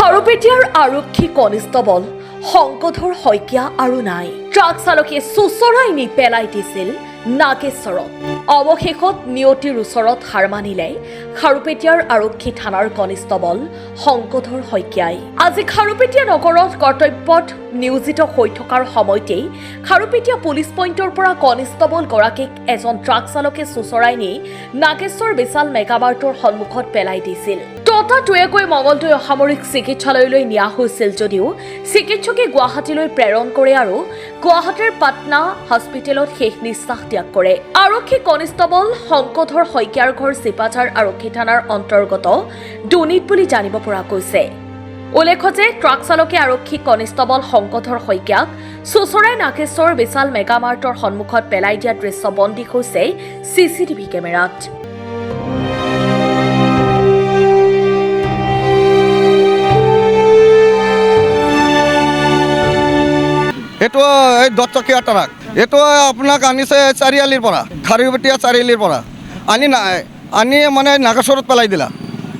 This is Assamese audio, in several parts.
খাৰুপেটীয়াৰ আৰক্ষী কনিষ্টবল শংকৰধৰ শইকীয়া আৰু নাই। ট্ৰাক চালকে চুচৰাই নি পেলাই দিছিল নাগেশ্বৰত। অৱশেষত নিয়তিৰ ওচৰত হাৰ মানিলে খাৰুপেটীয়াৰ আৰক্ষী থানাৰ কনিষ্টবল শংকৰধৰ শইকীয়াই। আজি খাৰুপেটীয়া নগৰত কৰ্তব্যত নিয়োজিত হৈ থকাৰ সময়তেই খাৰুপেটীয়া পুলিচ পইণ্টৰ পৰা কনিষ্টবল গৰাকীক এজন ট্ৰাক চালকে চুচৰাই নি নাগেশ্বৰ বিশাল মেগামাৰ্টৰ সন্মুখত পেলাই দিছিল। ততাতৈয়াকৈ মঙলদৈ অসামৰিক চিকিৎসালয়লৈ নিয়া হৈছিল যদিও চিকিৎসকে গুৱাহাটীলৈ প্ৰেৰণ কৰে আৰু গুৱাহাটীৰ পাটনা হস্পিটেলত শেষ নিশ্বাস ত্যাগ কৰে। আৰক্ষী কনিষ্টবল শংকৰধৰ শইকীয়াৰ ঘৰ চিপাঝাৰ আৰক্ষী থানাৰ অন্তৰ্গত দুনিত বুলি জানিব পৰা গৈছে। উল্লেখ্য যে ট্ৰাক চালকে আৰক্ষী কনিষ্টবল শংকৰধৰ শইকীয়াক চুচৰাই নাগেশ্বৰ বিশাল মেগামাৰ্টৰ সন্মুখত পেলাই দিয়া দৃশ্য বন্দী হৈছে CCTV কেমেৰাত। এইটো এই 10 চকীয়া ট্ৰাক, এইটো আপোনাক আনিছে চাৰিআলিৰ পৰা, খাৰুপেটীয়া চাৰিআলিৰ পৰা আনি মানে নাগেশ্বৰত পেলাই দিলা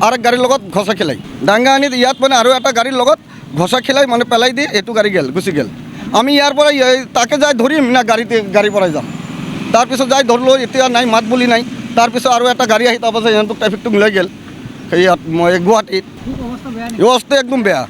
আৰু গাড়ীৰ লগত ঘচা খেলাই ডাঙা আনি ইয়াত মানে আৰু এটা গাড়ীৰ লগত ঘচা খেলাই মানে পেলাই দি এইটো গাড়ী গুচি গ'ল। আমি ইয়াৰ পৰা তাকে যাই ধৰিম না গাড়ীৰ পৰাই যাম। তাৰপিছত যাই ধৰিলোঁ, এতিয়া নাই, মাত বুলি নাই। তাৰপিছত আৰু এটা গাড়ী আহি তাৰপাছত সিহঁতক ট্ৰেফিকটো মিলাই গ'ল ইয়াত গুৱাহাটীত। অৱস্থা একদম বেয়া।